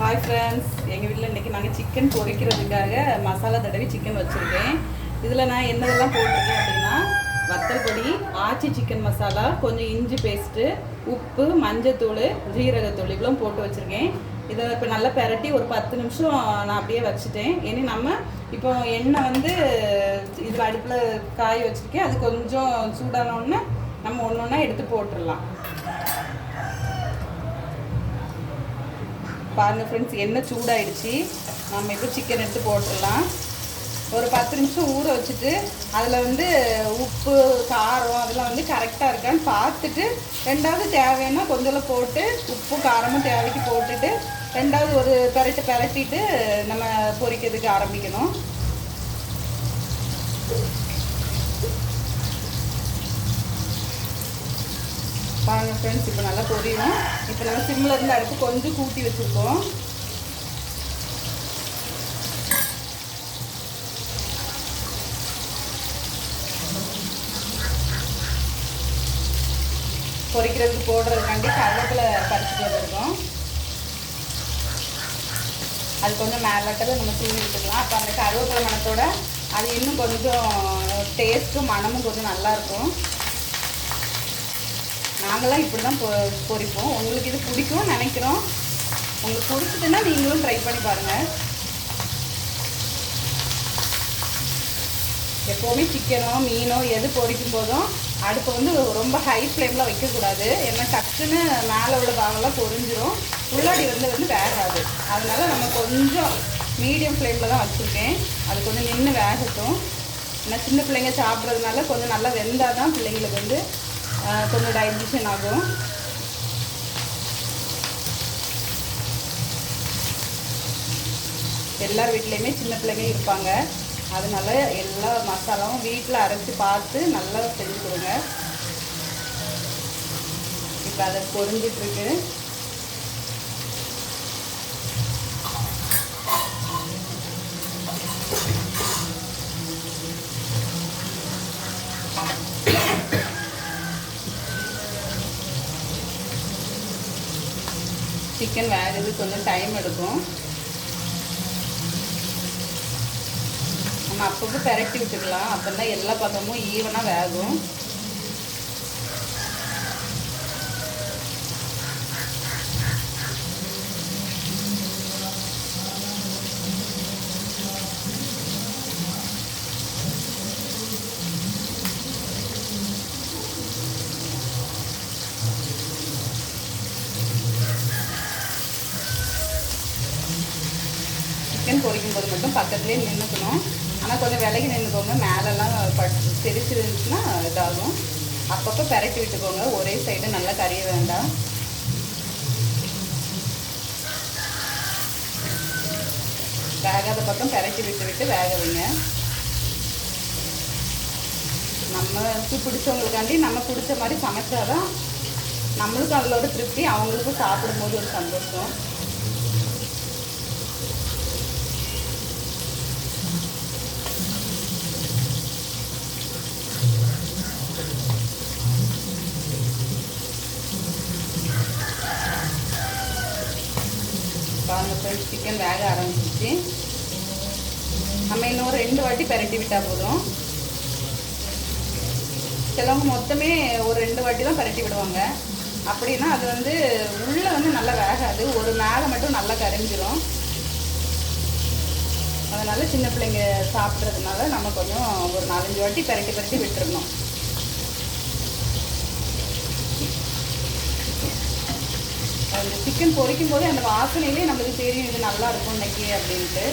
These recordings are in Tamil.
ஹாய் ஃப்ரெண்ட்ஸ், எங்கள் வீட்டில் இன்றைக்கி நாங்கள் சிக்கன் பொரிக்கிறதுக்காக மசாலா தடவி சிக்கன் வச்சுருக்கேன். இதில் நான் என்னதெல்லாம் போட்டிருக்கேன் அப்படின்னா, வத்தல் பொடி, ஆச்சி சிக்கன் மசாலா, கொஞ்சம் இஞ்சி பேஸ்ட்டு, உப்பு, மஞ்சத்தூள், ஜீரகத்தூள் இவ்வளோ போட்டு வச்சுருக்கேன். இதை இப்போ நல்லா பெரட்டி ஒரு 10 நிமிஷம் நான் அப்படியே வச்சுட்டேன். இனி நம்ம இப்போ எண்ணெய் வந்து இதில் அடுப்பில் காய வச்சுருக்கேன். அது கொஞ்சம் சூடானோடனே நம்ம ஒன்று ஒன்றா எடுத்து போட்டுடலாம். பாருங்கள் ஃப்ரெண்ட்ஸ், எண்ணெய் சூடாயிடுச்சு. நம்ம இப்போ சிக்கன் எடுத்து போட்டுடலாம். ஒரு 10 நிமிஷம் ஊற வச்சுட்டு அதில் வந்து உப்பு, காரம் அதெல்லாம் வந்து கரெக்டாக இருக்கான்னு பார்த்துட்டு, ரெண்டாவது தேவைன்னா கொஞ்சம் போட்டு உப்பு காரமும் தேவைக்கு போட்டுட்டு, ரெண்டாவது ஒரு பெரட்டிட்டு நம்ம பொரிக்கிறதுக்கு ஆரம்பிக்கணும். பாருங்கள் ஃப்ரெண்ட்ஸ், இப்போ நல்லா பொரியும். இப்போ நம்ம சிம்மில் இருந்து அடுப்பு கொஞ்சம் கூட்டி வச்சுருக்கோம். பொரிக்கிறதுக்கு போடுறதுக்காண்டி கருவேப்பிலை பறிச்சுட்டு வந்திருக்கோம். அது கொஞ்சம் மேலாட்டதை நம்ம தூவி விட்டுக்கலாம். அப்போ அந்த கருவேப்பிலை மணத்தோட அது இன்னும் கொஞ்சம் டேஸ்ட்டும் மணமும் கொஞ்சம் நல்லாயிருக்கும். நாங்களாம் இப்படி தான் பொரிப்போம். உங்களுக்கு இது பிடிக்கும்னு நினைக்கிறோம். உங்களுக்கு பிடிச்சதுன்னா நீங்களும் ட்ரை பண்ணி பாருங்கள். எப்போவுமே சிக்கனோ மீனோ எது பொரிக்கும் போதும் அடுப்பை வந்து ரொம்ப ஹை ஃப்ளேமில் வைக்கக்கூடாது. ஏன்னா டக்குன்னு மேலே உள்ள பாகெல்லாம் பொரிஞ்சிரும், உள்ளாடி வந்து வேகாது. அதனால் நம்ம கொஞ்சம் மீடியம் ஃப்ளேமில் தான் வச்சுருக்கேன். அது கொஞ்சம் நின்று வேகட்டும். ஏன்னா சின்ன பிள்ளைங்க சாப்பிட்றதுனால கொஞ்சம் நல்லா வெந்தால் தான் பிள்ளைங்களுக்கு வந்து கொஞ்சம் டைஜஷன் ஆகும். எல்லார் வீட்லேயுமே சின்ன பிள்ளைங்க இருப்பாங்க. அதனால எல்லா மசாலாவும் வீட்டில் அரைச்சி பார்த்து நல்லா செஞ்சு கொடுங்க. இப்போ அதை பொரிஞ்சிட்ருக்கு. சிக்கன் வேகிறது கொஞ்சம் டைம் எடுக்கும். நம்ம அப்பப்போ பெரட்டி விட்டுக்கலாம். அப்போ தான் எல்லா பக்கமும் ஈவனாக வேகும். சிக்கன் பொரிக்கும் போது மட்டும் பக்கத்துலேயே நின்றுக்கணும். ஆனால் கொஞ்சம் விலகி நின்றுக்கோங்க. மேலெல்லாம் தெரிச்சிருந்துச்சுன்னா இதாகும். அப்பப்போ பெரட்டி விட்டுக்கோங்க. ஒரே சைடு நல்லா கறிய வேண்டாம். வேகாத பக்கம் பெரட்டி விட்டு வேக வைங்க. நமக்கு பிடிச்சவங்களுக்காண்டி நம்ம பிடிச்ச மாதிரி சமைச்சாதான் நம்மளுக்கும் அதில் ஒரு திருப்தி, அவங்களுக்கும் சாப்பிடும்போது ஒரு சந்தோஷம். பாருங்கள் ஃப்ரெண்ட்ஸ், சிக்கன் வேக ஆரம்பிச்சிச்சு. நம்ம இன்னும் 2 வாட்டி பெரட்டி விட்டால் போதும். சிலவங்க மொத்தமே ஒரு 2 வாட்டி தான் பெரட்டி விடுவாங்க. அப்படின்னா அது வந்து உள்ளே வந்து நல்லா வேகாது, ஒரு மேலே மட்டும் நல்லா கரைஞ்சிரும். அதனால் சின்ன பிள்ளைங்க சாப்பிட்றதுனால நம்ம கொஞ்சம் ஒரு 4-5 வாட்டி பெரட்டி விட்டுருணும். அந்த சிக்கன் பொரிக்கும் போது அந்த வாசனையிலே நம்மளுக்கு தெரியும் இது நல்லா இருக்கும் இன்னைக்கு அப்படின்ட்டு.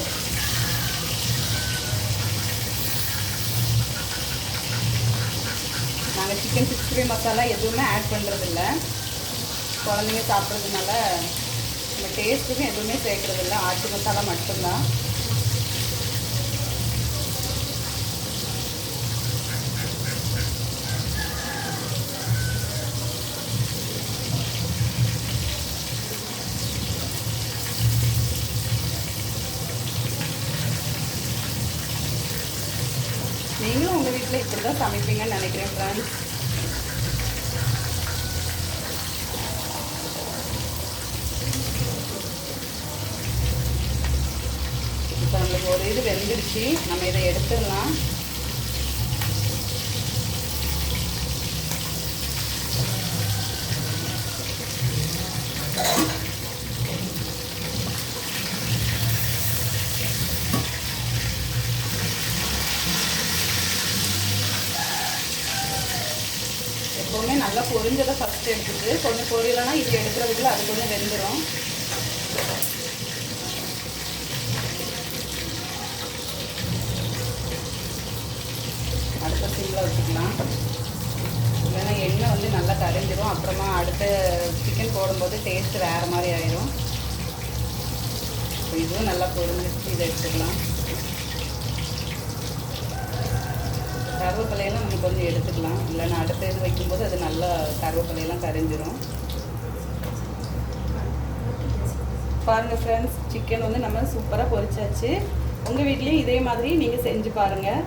நாங்கள் சிக்கன் 65 மசாலா எதுவுமே ஆட் பண்ணுறதில்ல. குழந்தைங்க சாப்பிட்றதுனால நம்ம டேஸ்ட்டுக்கும் எதுவுமே சேர்க்குறதில்ல. ஆட்டு மசாலா மட்டும்தான். நீங்களும் உங்கள் வீட்டில் இப்படி தான் சமைப்பீங்கன்னு நினைக்கிறேன் ஃப்ரெண்ட்ஸ். இப்போ நம்மளுக்கு ஒரு இது வெந்துடுச்சு, நம்ம இதை எடுத்துடலாம். எப்போவுமே நல்லா பொரிஞ்சதை ஃபஸ்ட்டு எடுத்துட்டு கொஞ்சம் பொரியலைன்னா இது எடுக்கிறதுக்குள்ள அது கொஞ்சம் வெந்துடும். அடுத்த சிம்மில் வச்சுக்கலாம், இல்லைன்னா எண்ணெய் வந்து நல்லா கரைஞ்சிரும். அப்புறமா அடுத்த சிக்கன் போடும்போது டேஸ்ட்டு வேறு மாதிரி ஆயிரும். இதுவும் நல்லா பொரிஞ்சிச்சு, இதை எடுத்துக்கலாம். கருவேப்பிலையெல்லாம் நம்ம கொஞ்சம் எடுத்துக்கலாம், இல்லைன்னா அடுத்த இது வைக்கும்போது அது நல்லா கருவேப்பிலையெல்லாம் கரைஞ்சிரும். பாருங்கள் ஃப்ரெண்ட்ஸ், சிக்கன் வந்து நம்ம சூப்பராக பொரிச்சாச்சு. உங்கள் வீட்லேயும் இதே மாதிரி நீங்கள் செஞ்சு பாருங்கள்.